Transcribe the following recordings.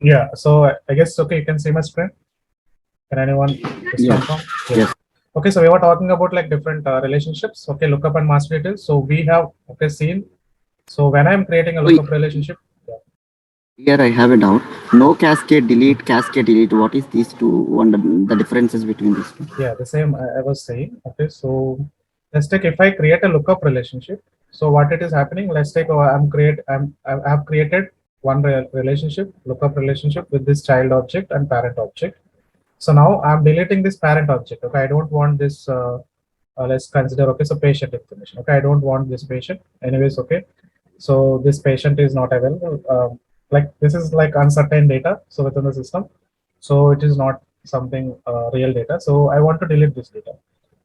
Yeah, so I guess okay, you can see my screen. Can anyone just Yes. confirm? Yes. Yes. Okay, so we were talking about like different relationships. Okay, lookup and master details. So we have okay seen. So when I'm creating a So lookup relationship, yeah, here I have a doubt. No cascade delete, cascade delete. What is these two? One the differences between these two? yeah, the same I was saying. Okay, so let's take if I create a lookup relationship. So what it is happening? Let's take I have created one relationship, lookup relationship with this child object and parent object. So now I'm deleting this parent object. Okay, I don't want this. Let's consider. Okay, so patient information. Okay, I don't want this patient. Anyways, okay. So this patient is not available. Like this is like uncertain data. So within the system, so it is not something real data. So I want to delete this data.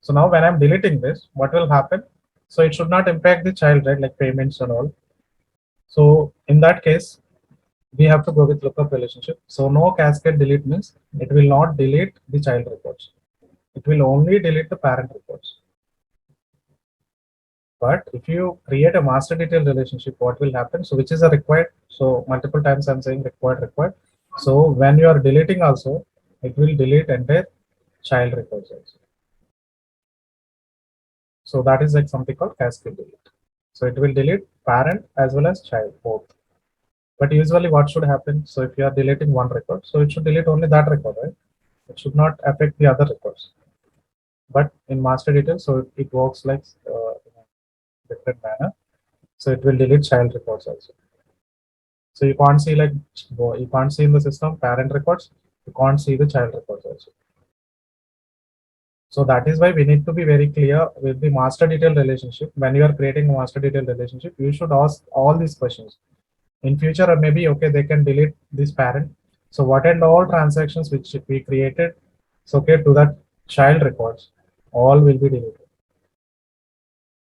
So now when I'm deleting this, what will happen? So it should not impact the child, right? Like payments and all. So in that case, we have to go with lookup relationship. So no cascade delete means it will not delete the child records. It will only delete the parent records. But if you create a master detail relationship, what will happen? So which is a required. So multiple times I'm saying required. So when you are deleting also, it will delete entire child records also. So that is like something called cascade delete. So it will delete parent as well as child both. But usually what should happen? So if you are deleting one record, so it should delete only that record, right? It should not affect the other records. But in master detail, so it works like in a different manner. So it will delete child records also. So you can't see like you can't see in the system parent records. You can't see the child records also. So that is why we need to be very clear with the master detail relationship. When you are creating a master detail relationship, you should ask all these questions. In future, or maybe okay, they can delete this parent. So what and all transactions which we created, so okay to that child records, all will be deleted.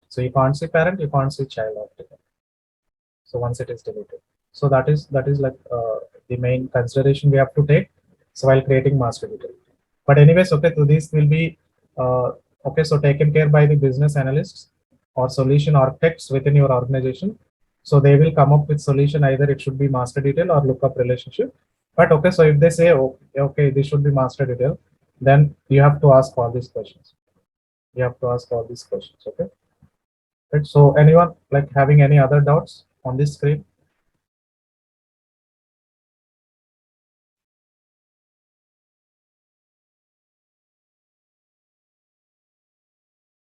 So you can't see parent, you can't see child after that. So once it is deleted, so that is like the main consideration we have to take. So while creating master detail, but anyways, okay, so this will be okay, so taken care by the business analysts or solution architects within your organization. So they will come up with solution, either it should be master detail or lookup relationship. But okay, so if they say okay, this should be master detail, then you have to ask all these questions. You have to ask all these questions. Okay, right? So anyone like having any other doubts on this screen?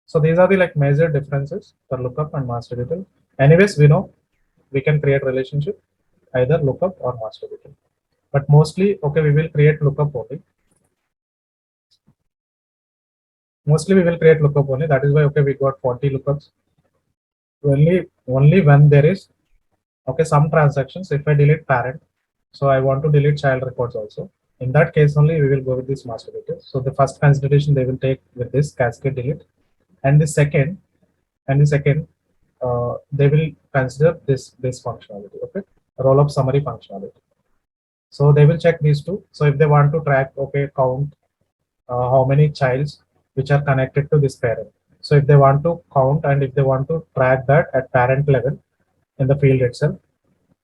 So these are the like major differences for lookup and master detail. Anyways, we know we can create relationship either lookup or master detail. But mostly, okay, we will create lookup only. Mostly we will create lookup only. That is why okay, we got 40 lookups. Only when there is okay some transactions. If I delete parent, so I want to delete child records also. In that case only we will go with this master detail. So the first consideration they will take with this cascade delete, and the second they will consider this functionality. Okay, roll up summary functionality. So they will check these two. So if they want to track, okay, count how many childs which are connected to this parent. So if they want to count and if they want to track that at parent level in the field itself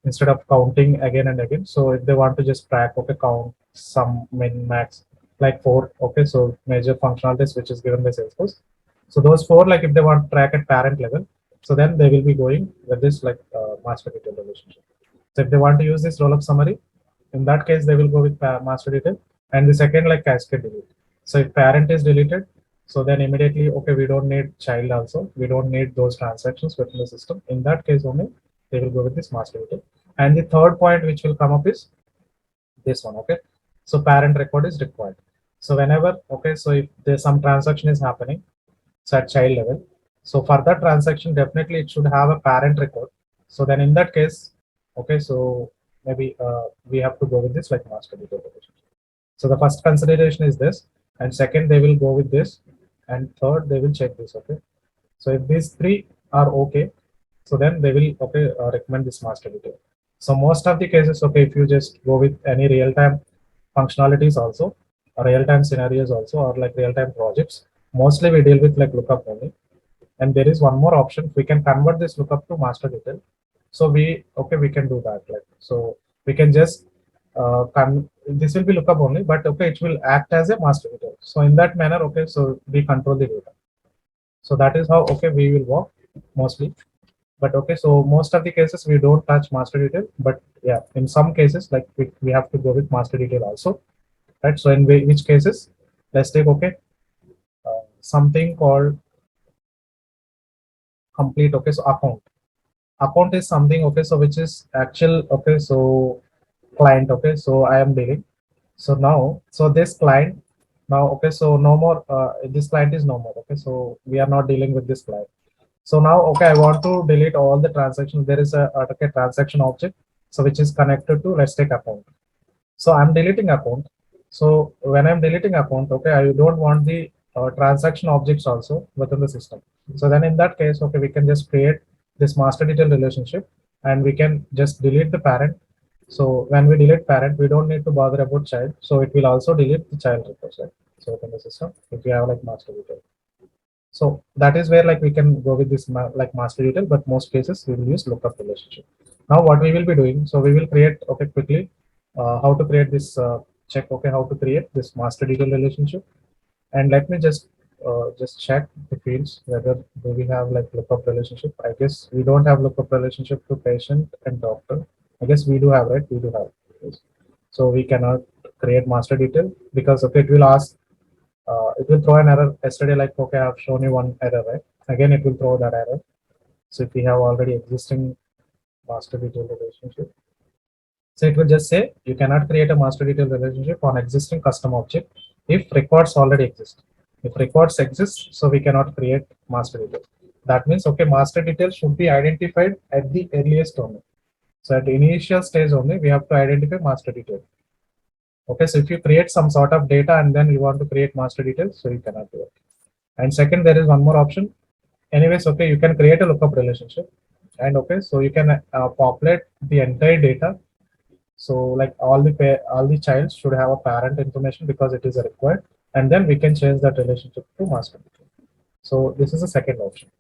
instead of counting again and again. So if they want to just track, okay, count some min max like four. Okay, so major functionalities which is given by Salesforce. So those four, like if they want to track at parent level, so then they will be going with this like master detail relationship. So if they want to use this roll up summary, in that case they will go with master detail. And the second like cascade delete. So if parent is deleted, so then immediately okay, we don't need child also. We don't need those transactions within the system. In that case only they will go with this master detail. And the third point which will come up is this one. Okay, so parent record is required. So whenever okay, so if there's some transaction is happening, so at child level, so for that transaction definitely it should have a parent record. So then in that case, okay, so maybe we have to go with this like master detail relationship. So the first consideration is this, and second they will go with this, and third they will check this. Okay, so if these three are okay, so then they will okay recommend this master detail. So most of the cases, okay, if you just go with any real-time functionalities also, or real-time scenarios also, or like real-time projects, mostly we deal with like lookup only. And there is one more option. We can convert this lookup to master detail. So we okay, we can do that. Like so, we can just this will be lookup only, but okay, it will act as a master detail. So in that manner, okay, so we control the data. So that is how, okay, we will work mostly. But okay, so most of the cases we don't touch master detail, but yeah, in some cases like we have to go with master detail also, right? So in which cases, let's take, okay, something called complete, okay, so account is something, okay, so which is actual, okay, so client, okay, so I am dealing. So now, so this client now, okay, so no more, this client is no more, okay, so we are not dealing with this client. So now, okay, I want to delete all the transactions. There is a okay, transaction object, so which is connected to, let's take account. So I'm deleting account. So when I'm deleting account, okay, I don't want the transaction objects also within the system. So then in that case, okay, we can just create this master detail relationship and we can just delete the parent. So when we delete parent, we don't need to bother about child. So it will also delete the child records, right? So within the system, if you have like master detail. So that is where like we can go with this like master detail, but most cases we will use lookup relationship. Now what we will be doing, so we will create, okay, quickly how to create this check, okay, how to create this master detail relationship. And let me just check the fields whether do we have like lookup relationship. I guess we don't have lookup relationship to patient and doctor. I guess we do have, right? We do have. Yes. So we cannot create master detail because, okay, it will ask, it will throw an error yesterday, like, okay, I've shown you one error, right? Again, it will throw that error. So if we have already existing master detail relationship, so it will just say you cannot create a master detail relationship on existing custom object if records already exist. If records exist, so we cannot create master detail. That means, okay, master detail should be identified at the earliest only. So at the initial stage only, we have to identify master detail. Okay, so if you create some sort of data and then you want to create master details, so you cannot do it. And second, there is one more option. Anyways, okay, you can create a lookup relationship, and okay, so you can populate the entire data. So like all the child should have a parent information because it is a required, and then we can change that relationship to master detail. So this is the second option.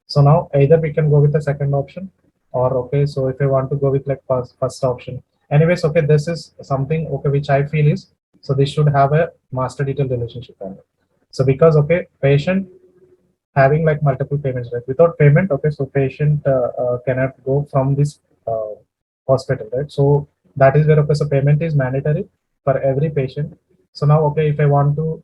So now either we can go with the second option, or okay, so if I want to go with like first option. Anyways, okay, this is something, okay, which I feel is, so this should have a master detail relationship only. So because, okay, patient having like multiple payments, right? Without payment, okay, so patient cannot go from this uh, hospital, right? So that is where, okay, so payment is mandatory for every patient. So now, okay, if I want to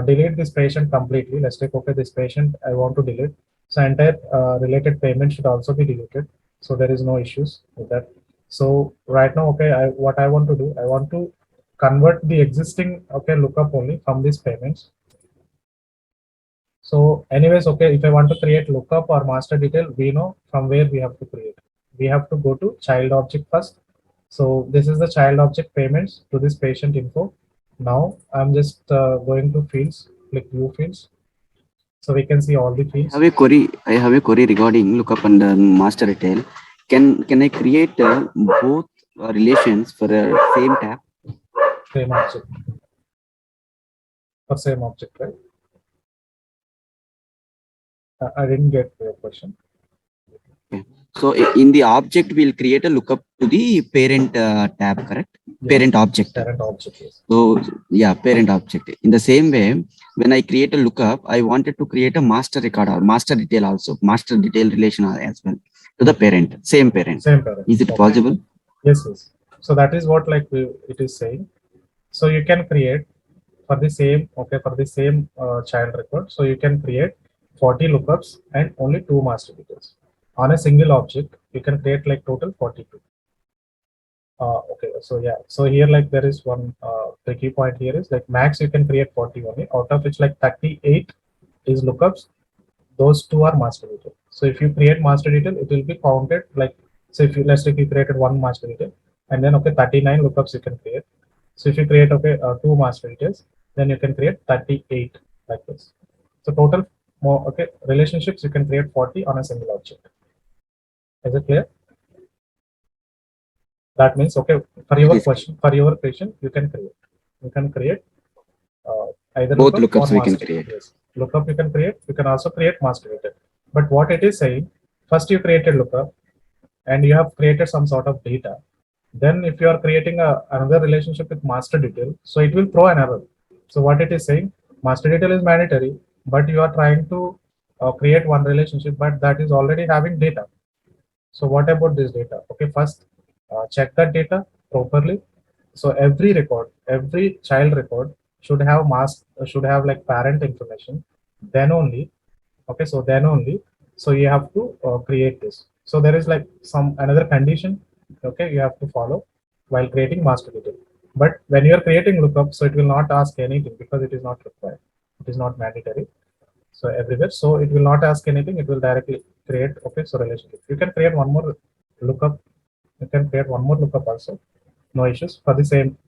delete this patient completely, let's take, okay, this patient I want to delete. So entire related payment should also be deleted. So there is no issues with that. So right now, okay, what I want to do, I want to convert the existing, okay, lookup only from these payments. So anyways, okay, if I want to create lookup or master detail, we know from where we have to create. We have to go to child object first. So this is the child object payments to this patient info. Now I'm just going to fields, click view fields. So we can see all the fields. I have a query regarding lookup and master detail. Can I create both relations for a same tab? Same object. For same object, right? I didn't get your question. Okay. So in the object, we'll create a lookup to the parent tab, correct? Yes. Parent object. Parent object, yes. So yeah, parent object. In the same way, when I create a lookup, I wanted to create a master record or master detail also, master detail relation as well to the parent, same parent. Same parent. Is it possible? Yes, yes. So that is what like it is saying. So you can create for the same, okay, for the same child record. So you can create 40 lookups and only 2 master details on a single object. You can create like total 42. Okay, so yeah, so here like there is one tricky point here is like max you can create 40 only, out of which like 38 is lookups. Those 2 are master detail. So if you create master detail, it will be counted like, so if you, let's say if you created 1 master detail and then, okay, 39 lookups you can create. So if you create, okay, 2 master details, then you can create 38 like this. So total more, okay, relationships you can create 40 on a single object. Is it clear? That means, okay, for your question, for your patient, you can create either both lookup lookups or we can master. create. Yes. Lookup you can create. You can also create master detail. But what it is saying, first you created lookup and you have created some sort of data. Then if you are creating another relationship with master detail, so it will throw an error. So what it is saying, master detail is mandatory, but you are trying to create one relationship, but that is already having data. So what about this data? Okay, first check that data properly. So every record, every child record should have should have like parent information. Then only, okay, so then only, so you have to create this. So there is like some another condition, okay, you have to follow while creating master detail. But when you are creating lookup, so it will not ask anything because it is not required. It is not mandatory. So everywhere, so it will not ask anything. It will directly create. Okay, so relationship. You can create one more lookup. You can create one more lookup also. No issues for the same.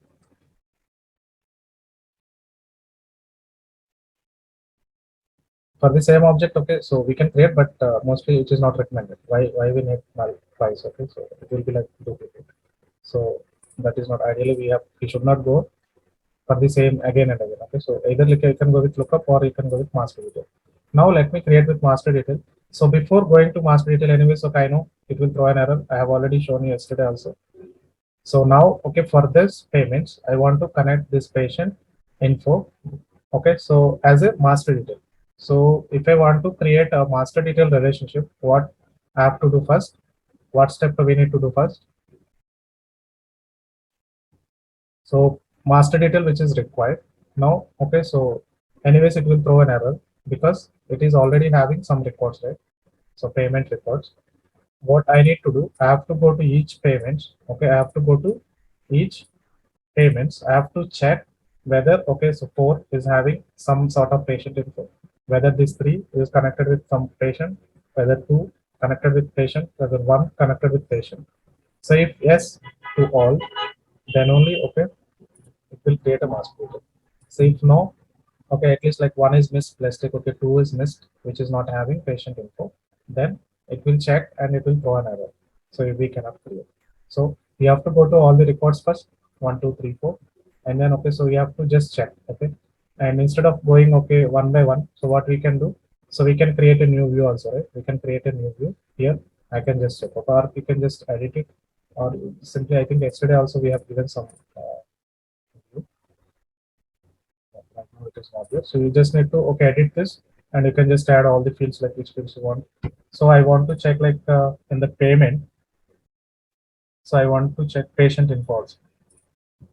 For the same object, okay, so we can create, but mostly it is not recommended. Why we need null twice? Okay, so it will be like duplicate. So that is not ideally. We should not go for the same again and again. Okay, so either like you can go with lookup or you can go with master detail. Now let me create with master detail. So before going to master detail anyway, so I know it will throw an error. I have already shown you yesterday also. So now, okay, for this payments, I want to connect this patient info. Okay, so as a master detail. So if I want to create a master detail relationship, what I have to do first? What step do we need to do first? So master detail, which is required. Now, okay, so anyways, it will throw an error because it is already having some records, right? So payment records. What I need to do, I have to go to each payment. Okay, I have to go to each payments. I have to check whether, okay, so 4 is having some sort of patient info, whether this 3 is connected with some patient, whether 2 connected with patient, whether 1 connected with patient. So if yes to all, then only, okay, it will create a master detail. So if no, okay, at least like 1 is missed, let's take, okay, 2 is missed, which is not having patient info, then it will check and it will throw an error. So we cannot create. So we have to go to all the records first, 1, 2, 3, 4, and then, okay, so we have to just check, okay. And instead of going, okay, one by one, so what we can do, so we can create a new view also, right? We can create a new view here. I can just check, or we can just edit it, or simply, I think yesterday also we have given some view. Right now it is not there. So you just need to, okay, edit this, and you can just add all the fields, like which fields you want. So I want to check like in the payment. So I want to check patient info also.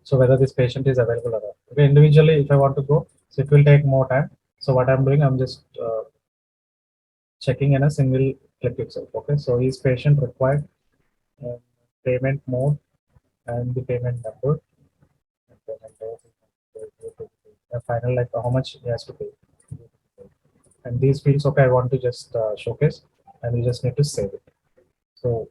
So whether this patient is available or not. Okay, individually, if I want to go, so it will take more time. So what I'm doing, I'm just checking in a single click itself. Okay, so is patient required, payment mode, and the payment number, and payment date, and final, like how much he has to pay. And these fields, okay, I want to just showcase, and you just need to save it. So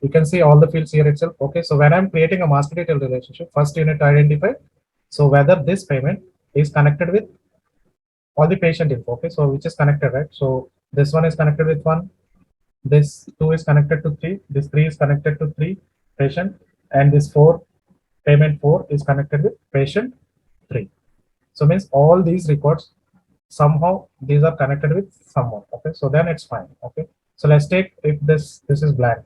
you can see all the fields here itself. Okay, so when I'm creating a master detail relationship, first you need to identify so whether this payment is connected with all the patient info. Okay, so which is connected, right? So this one is connected with 1, this 2 is connected to 3, this 3 is connected to 3 patient, and this 4 payment 4 is connected with patient 3. So means all these records somehow these are connected with someone. Okay, so then it's fine. Okay, so let's take if this is blank.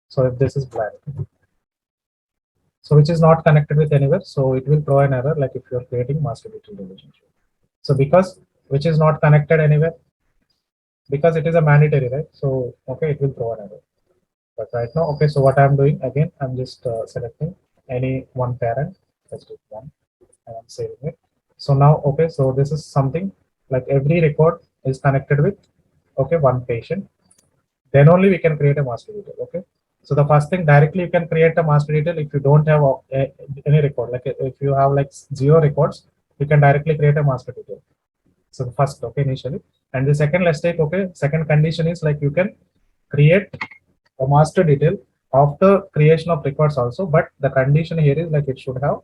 So if this is blank, so which is not connected with anywhere, so it will throw an error like if you're creating master detail relationship. So because which is not connected anywhere, because it is a mandatory, right? So okay, it will throw an error. But right now, okay, so what I'm doing again, I'm just selecting any one parent, let's do one, and I'm saving it. So now, okay, so this is something like every record is connected with, okay, one patient. Then only we can create a master detail. Okay, so the first thing, directly you can create a master detail if you don't have any record. Like if you have like 0 records, you can directly create a master detail. So the first, okay, initially, and the second, let's take, okay, second condition is like you can create a master detail after creation of records also, but the condition here is like it should have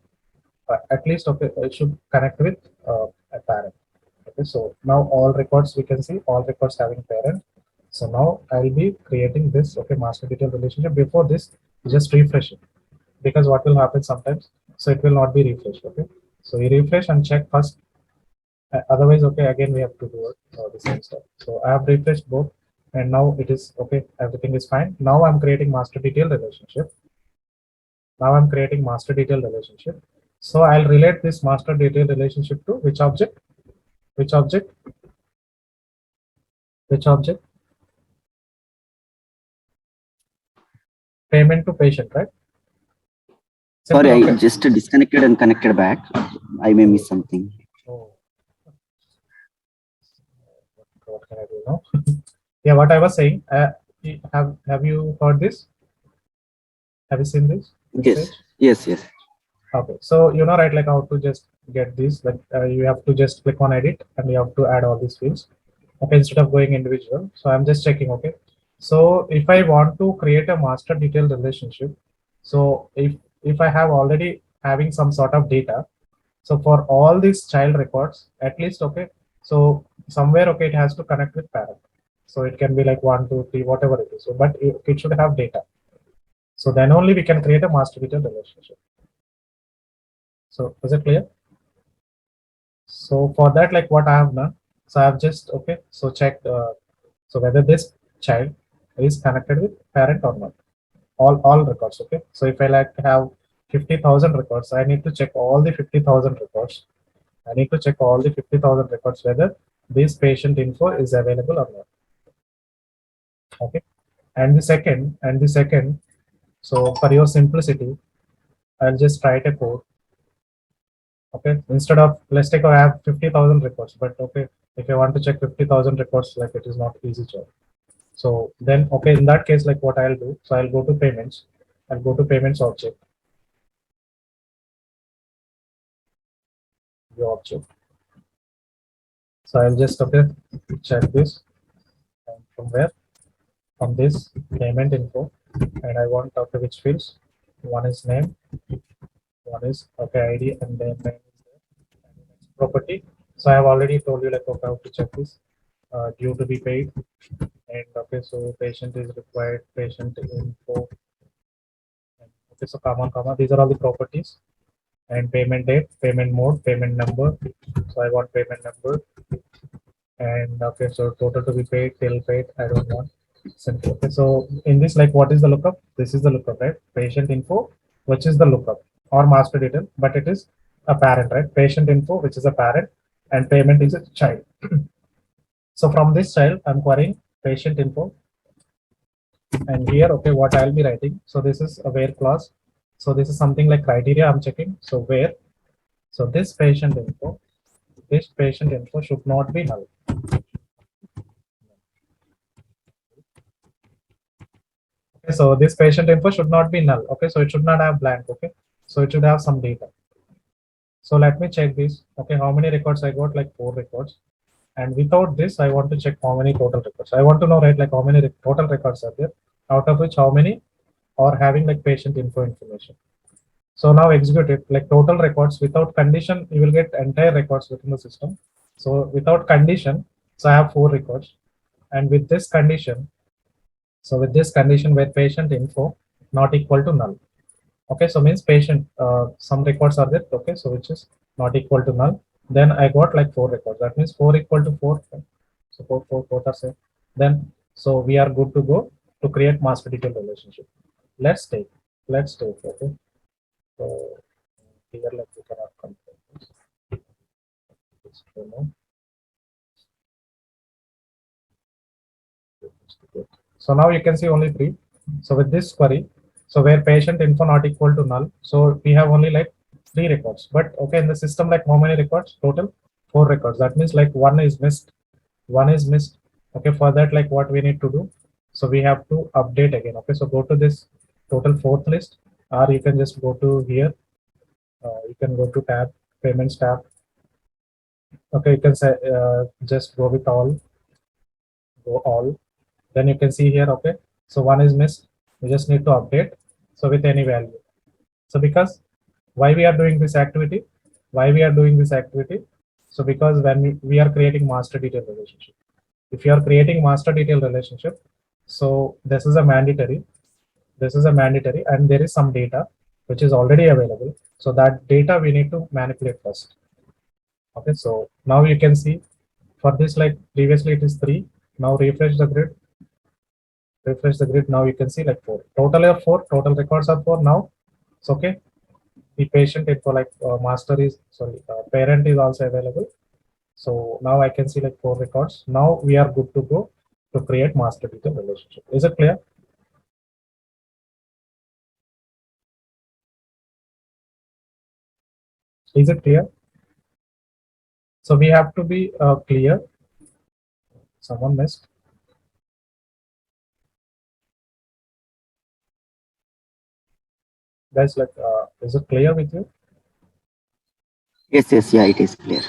at least, okay, it should connect with a parent. Okay, so now all records, we can see all records having parent. So now I'll be creating this, okay, master detail relationship. Before this, just refresh it, because what will happen sometimes, so it will not be refreshed. Okay, so you refresh and check first. Otherwise, okay, again we have to do it the same stuff. So I have refreshed both, and now it is okay, everything is fine. Now I'm creating master detail relationship. Now I'm creating master detail relationship. So I'll relate this master detail relationship to which object? Which object? Which object? Payment to patient, right? Simple, Sorry, I okay. just disconnected and connected back. I may miss something. Oh, what can I do now? Yeah, what I was saying. Have you heard this? Have you seen this Yes, message? yes, yes. Okay, so you know, right, like how to just get this, like you have to just click on edit and you have to add all these fields. Okay, instead of going individual. So I'm just checking, okay. So if I want to create a master detail relationship, so if I have already having some sort of data, so for all these child records, at least, okay, so somewhere, okay, it has to connect with parent. So it can be like 1, 2, 3, whatever it is. So, but it should have data. So then only we can create a master detail relationship. So is it clear? So for that, like what I have done, so I have just, okay, so checked, so whether this child is connected with parent or not, all records, okay. So if I like have 50,000 records, I need to check all the 50,000 records. I need to check all the 50,000 records whether this patient info is available or not, okay. And the second, so for your simplicity, I'll just write a code. Okay, instead of, let's take, I have 50,000 records, but okay, if I want to check 50,000 records, like it is not easy job. So then, okay, in that case, like what I'll do, so I'll go to payments, I'll go to payments object, the object. So I'll just, okay, check this, and from where, from this payment info, and I want, okay, which fields, one is name, one is, okay, ID, and then name is there, and the next property. So I have already told you, like, okay, how to check this, due to be paid. And okay, so patient is required, patient info. And, okay, so comma, these are all the properties. And payment date, payment mode, payment number. So I want payment number. And okay, so total to be paid, till paid, I don't want. Simple. Okay, so in this, like, what is the lookup? This is the lookup, right? Patient info, which is the lookup, or master detail, but it is a parent, right? Patient info, which is a parent, and payment is a child. So from this child, I'm querying patient info. And here, okay, what I'll be writing, so this is a where clause. So this is something like criteria I'm checking. So where, so this patient info should not be null. Okay, so this patient info should not be null. Okay, so it should not have blank. Okay, so it should have some data. So let me check this. Okay, how many records I got? Like 4 records. And without this, I want to check how many total records. I want to know, right, like how many total records are there, out of which how many are having like patient info information. So now execute it, like total records without condition, you will get entire records within the system. So without condition, so I have 4 records, and with this condition, so with this condition where patient info not equal to null. Okay, so means patient, some records are there. Okay, so which is not equal to null. Then I got like 4 records. That means 4 equal to 4. So 4 are same. Then so we are good to go to create master detail relationship. Let's take. Okay. So here, like, we cannot compare this. Just remove. So now you can see only 3. So with this query, so where patient info not equal to null, so we have only like 3 records. But okay, in the system, like how many records? Total 4 records. That means like one is missed. Okay, for that, like what we need to do, so we have to update again. Okay, so go to this total 4th list, or you can just go to here. You can go to tab, payments tab. Okay, you can say just go with all, go all. Then you can see here, okay, so one is missed. We just need to update, so with any value. So because why we are doing this activity, so because when we are creating master detail relationship, if you are creating master detail relationship, so this is a mandatory, and there is some data which is already available. So that data we need to manipulate first. Okay, so now you can see for this, like previously it is 3. Now refresh the grid. Now you can see like 4. Total of 4. Total records are 4 now. So, okay, the patient info like master is sorry, parent is also available. So now I can see like 4 records. Now we are good to go to create master detail relationship. Is it clear? Is it clear? So we have to be clear. Someone missed. Guys, like, is it clear with you? Yes, yes, yeah, it is clear.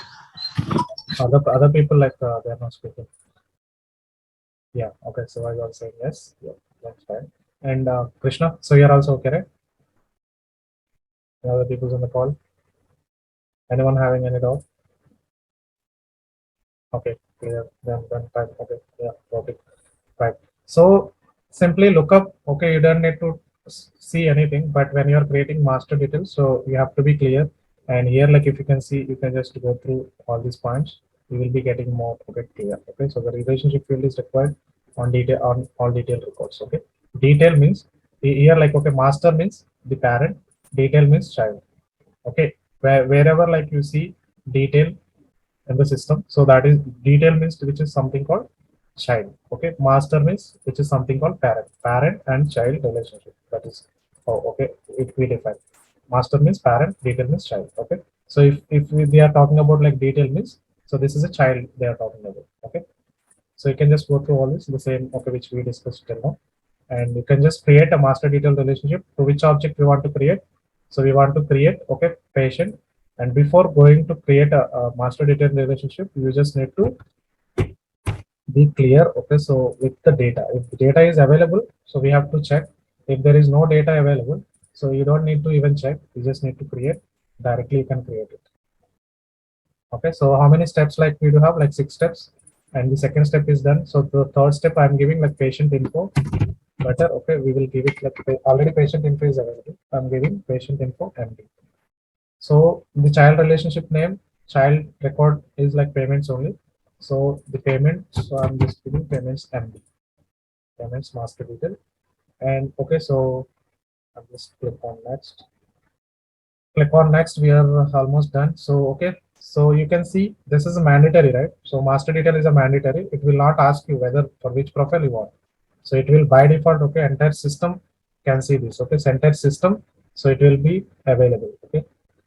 Other people like they are not speaking. Yeah. Okay. So I was saying yes. Yeah, that's fine. And Krishna, so you're also okay, right? The other people's on the call. Anyone having any doubt? Okay, clear. Then fine. Okay. Yeah. Got it. Right. So simply look up. Okay, you don't need to see anything, but when you are creating master details, so you have to be clear. And here, like if you can see, you can just go through all these points. You will be getting more okay clear. Okay, so the relationship field is required on detail on all detail records. Okay, detail means here like okay, master means the parent, detail means child. Okay, wherever like you see detail in the system, so that is detail means which is something called child. Okay, master means which is something called parent and child relationship. That is oh okay, it we define master means parent, detail means child. Okay, so they are talking about like detail means, so this is a child they are talking about. Okay, so you can just go through all this the same okay which we discussed till now, and you can just create a master detail relationship. To which object we want to create? So we want to create okay patient, and before going to create a master detail relationship, you just need to be clear. Okay, so with the data, if the data is available, so we have to check. If there is no data available, so you don't need to even check, you just need to create directly, you can create it. Okay, so how many steps like we do have like 6 steps, and the second step is done. So the third step I'm giving like patient info better. Okay, we will give it like already patient info is available, I'm giving patient info MD. So the child relationship name, child record is like payments only. So the payment, so I'm just giving payments MD, payments master detail. And okay, so I'm just click on next. Click on next. We are almost done. So okay, so you can see this is a mandatory, right? So master detail is a mandatory. It will not ask you whether for which profile you want. So it will by default, okay, entire system can see this. Okay, so entire system, so it will be available. Okay,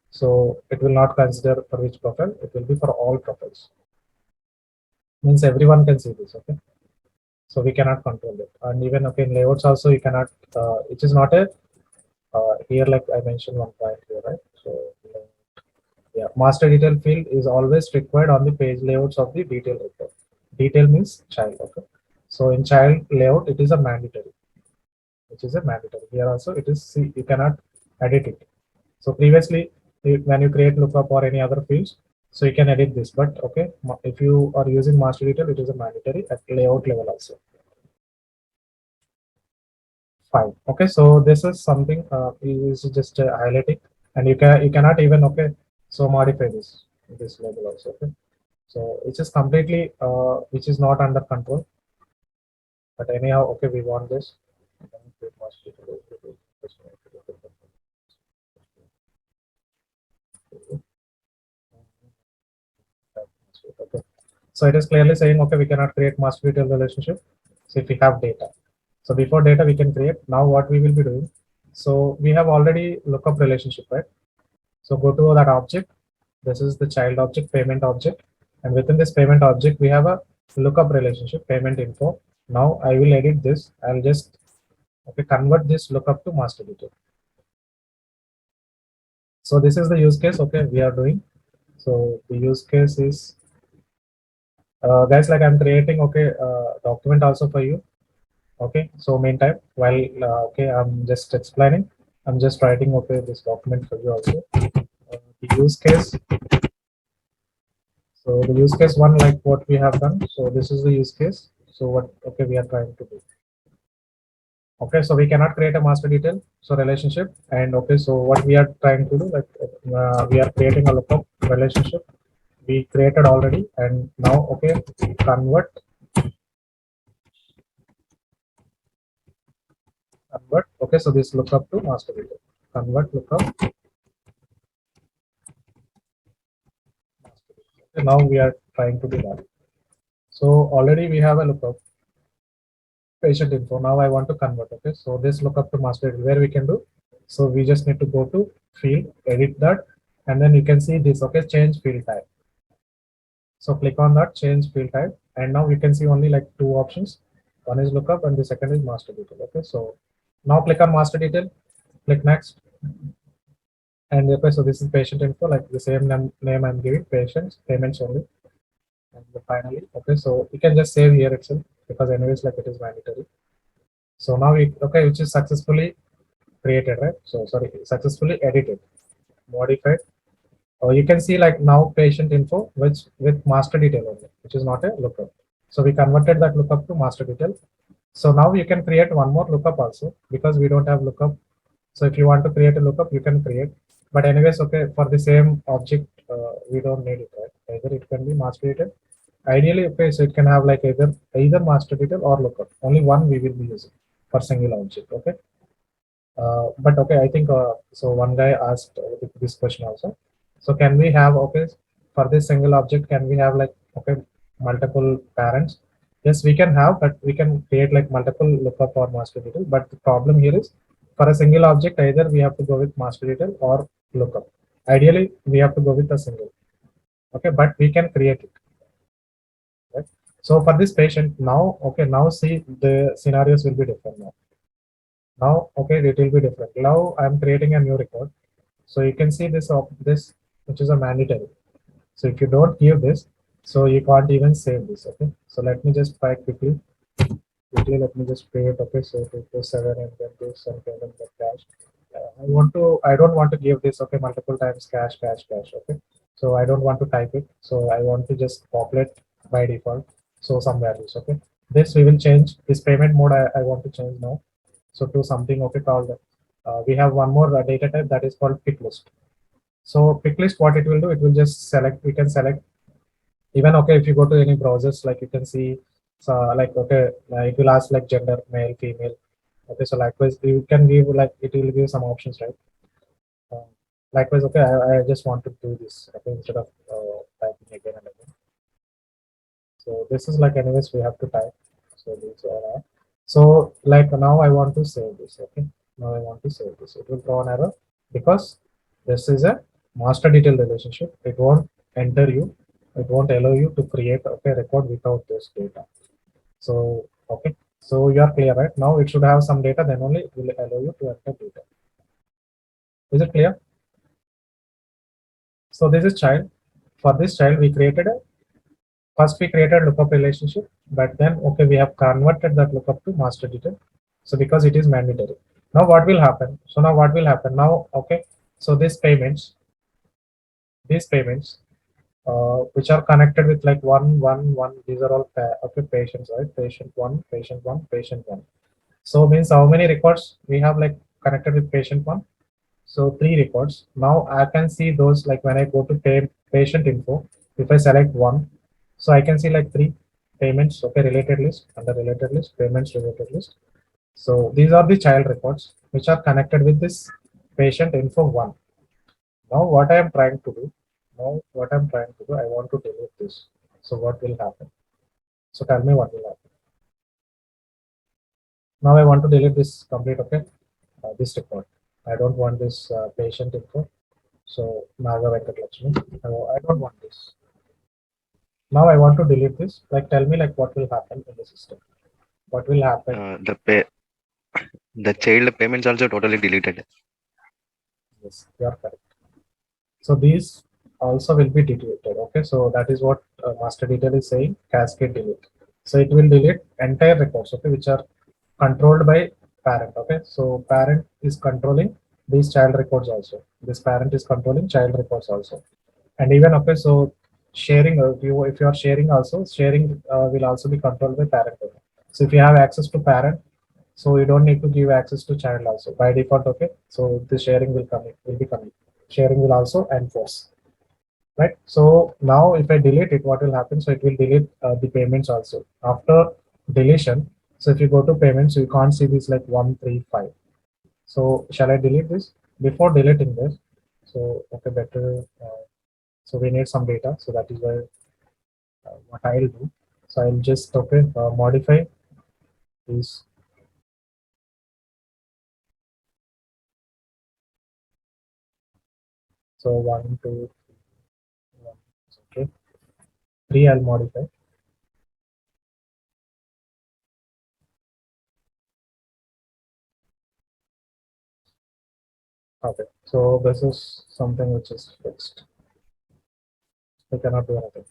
so it will not consider for which profile, it will be for all profiles. Means everyone can see this. Okay, so we cannot control it. And even okay, in layouts also you cannot, it is not a, here like I mentioned one point here, right? So yeah, master detail field is always required on the page layouts of the detail report. Detail means child. Okay, so in child layout it is a mandatory, which is a mandatory. Here also it is, see, you cannot edit it. So previously, when you create lookup or any other fields, so you can edit this. But okay, if you are using master detail, it is a mandatory at layout level also. Fine. Okay, so this is something is just highlighting, and you cannot even okay, so modify this level also. Okay, so it is completely which is not under control. But anyhow, okay, we want this. Okay. So it is clearly saying, okay, we cannot create master detail relationship. So if we have data, so before data we can create. Now what we will be doing, so we have already lookup relationship, right? So go to that object. This is the child object, payment object, and within this payment object we have a lookup relationship, payment info. Now I will edit this. I'll just okay convert this lookup to master detail. So this is the use case. Okay, we are doing. So the use case is guys, like I'm creating okay document also for you. Okay, so meantime while okay I'm just explaining, I'm just writing okay this document for you also. The use case, so the use case one, like what we have done, so this is the use case. So what okay we are trying to do. Okay, so we cannot create a master detail, so relationship. And okay, so what we are trying to do, like we are creating a lookup relationship we created already, and now okay convert. Okay, so this lookup to master detail. convert lookup. Okay, now we are trying to do that. So already we have a lookup patient info. Now I want to convert. Okay, so this lookup to master detail, where we can do. So we just need to go to field, edit that, and then you can see this. Okay, change field type. So click on that, change field type, and now you can see only like two options. One is lookup and the second is master detail. Okay, so now click on master detail, click next, and okay, so this is patient info, like the same name I'm giving, patients, payments only. And finally, okay, so you can just save here itself because anyways, like it is mandatory. So now we, okay, which is successfully created, right? So sorry, successfully edited, modified. Or you can see like now patient info, which with master detail only, which is not a lookup. So we converted that lookup to master detail. So now you can create one more lookup also because we don't have lookup. So if you want to create a lookup, you can create. But anyways, okay, for the same object, we don't need it, right? Either it can be master detail. Ideally, okay, so it can have like either master detail or lookup. Only one we will be using for single object, okay? But okay, I think so. One guy asked this question also. So can we have, okay, for this single object, can we have like, okay, multiple parents? Yes, we can have, but we can create like multiple lookup or master detail. But the problem here is for a single object, either we have to go with master detail or lookup. Ideally, we have to go with a single. Okay, but we can create it. Right? So for this patient now, okay, now see the scenarios will be different now. Now, okay, it will be different. Now I'm creating a new record. So you can see this of this, which is a mandatory. So if you don't give this, so you can't even save this. Okay. So let me just try quickly. Let me just create. Okay. So 247 and then this and then the cash. I don't want to give this. Okay. Multiple times cash. Okay. So I don't want to type it. So I want to just populate by default. So some values. Okay. This we will change. This payment mode I want to change now. So to something, okay, called we have one more data type that is called pick list. So pick list, what it will do, it will just select, we can select even, okay, if you go to any browsers, like you can see, so like, okay, it will ask like gender, male, female. Okay, so likewise, you can give like, it will give some options, right? Uh, Likewise, okay, I just want to do this, okay, instead of typing again and again. So this is like, anyways, we have to type. So these are, so like now I want to save this. Okay, now I want to save this. It will throw an error because this is a master detail relationship. It won't enter you. It won't allow you to create, okay, record without this data. So okay, so you are clear, right? Now it should have some data. Then only it will allow you to enter data. Is it clear? So this is child. For this child, we created a first we created lookup relationship, but then okay, we have converted that lookup to master detail. So because it is mandatory. Now what will happen? So now what will happen? Now okay, so these payments which are connected with like one, these are all okay, patients, right? Patient one, patient one, patient one. So means how many records we have like connected with patient one? So three records. Now I can see those like when I go to patient info, if I select one, so I can see like three payments, okay, related list, under related list, payments related list. So these are the child records which are connected with this patient info one. Now what I am trying to do, I want to delete this. So what will happen? So tell me what will happen. Now I want to delete this complete, okay, this record. I don't want this patient info. So Naga Venkat Lakshmi. I don't want this. Now I want to delete this. Like tell me like what will happen in the system. What will happen? The child payments also totally deleted. Yes, you are correct. So these also will be deleted. Okay, so that is what master detail is saying, cascade delete. So it will delete entire records, okay, which are controlled by parent. Okay, so parent is controlling these child records also. This parent is controlling child records also. And even okay, so sharing, if you are sharing also, sharing will also be controlled by parent. Okay. So if you have access to parent, so you don't need to give access to child also by default. Okay, so the sharing will be coming. Sharing will also enforce, right? So now if I delete it, what will happen? So it will delete the payments also after deletion. So if you go to payments, you can't see this like 135. So shall I delete this? before deleting this, so okay, better. So we need some data, so that is why what I'll do. So I'll just modify this. So 1, 2, 3, 1, okay. 3 I'll modify. Okay, so this is something which is fixed. We cannot do anything.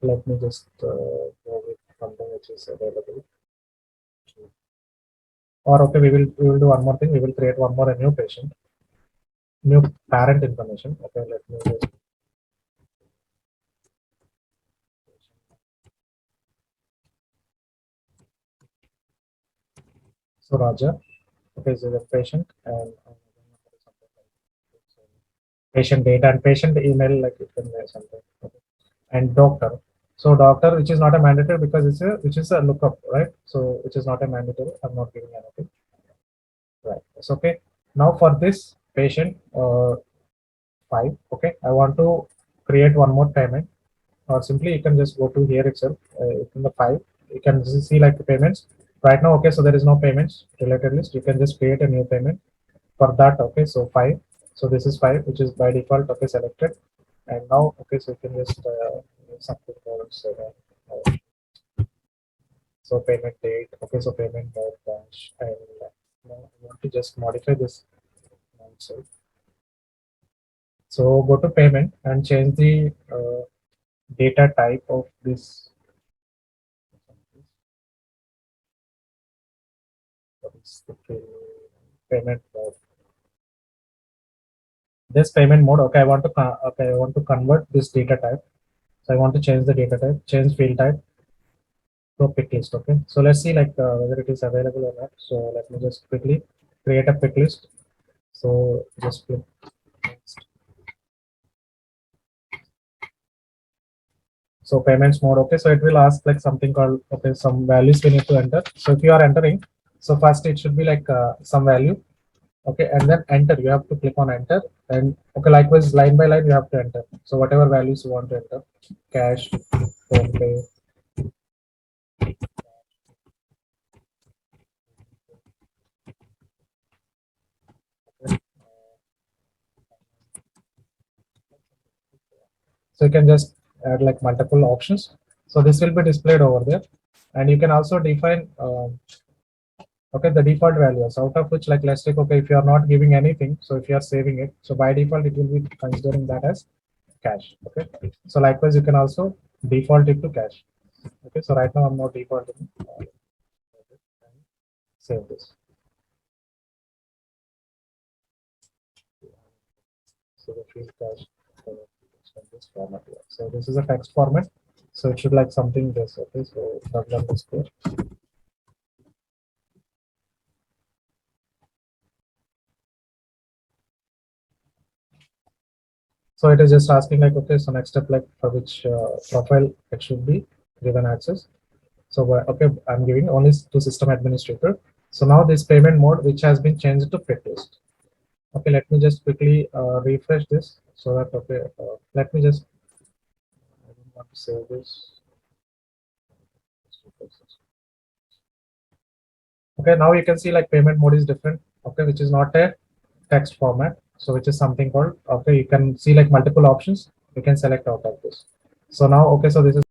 Let me just go with something which is available. Or okay, we will do one more thing. We will create one more a new patient, new parent information. Okay, let me just so Raja. Okay, so the patient and patient data and patient email, like you can say something. Okay. And doctor. So doctor, which is not a mandatory because it's a lookup, right? So which is not a mandatory. I'm not giving anything. Right. It's okay. Now for this patient 5, okay, I want to create one more payment, or simply you can just go to here itself in the 5. You can see like the payments right now. Okay, so there is no payments related list. You can just create a new payment for that. Okay, so 5. So this is 5, which is by default okay selected. And now okay, so you can just something else. So payment date. Okay, so payment date dash, and now I want to just modify this. So go to payment and change the data type of this. Payment mode. This payment mode. Okay, I want to convert this data type. So I want to change the data type, change field type to a pick list. Okay, so let's see like whether it is available or not. So let me just quickly create a pick list. So just click next. So payments mode. Okay, so it will ask like something called okay, some values we need to enter. So if you are entering, so first it should be like some value. Okay, and then enter. You have to click on enter, and okay, likewise line by line you have to enter. So whatever values you want to enter, cash, phone pay. So you can just add like multiple options. So this will be displayed over there, and you can also define okay the default values, out of which like let's take okay if you are not giving anything, so if you are saving it, so by default it will be considering that as cash. Okay, so likewise you can also default it to cash. Okay, so right now I'm not defaulting. Save this. So the field cache this format here. So this is a text format. So it should like something this. Okay, so underscore. So it is just asking like okay, so next step like for which profile it should be given access. So okay, I'm giving only to system administrator. So now this payment mode which has been changed to pick list. Okay, let me just quickly refresh this so that okay, let me just I don't want to save this. Okay, now you can see like payment mode is different. Okay, which is not a text format. So which is something called okay, you can see like multiple options. You can select out of this. So now okay, so this is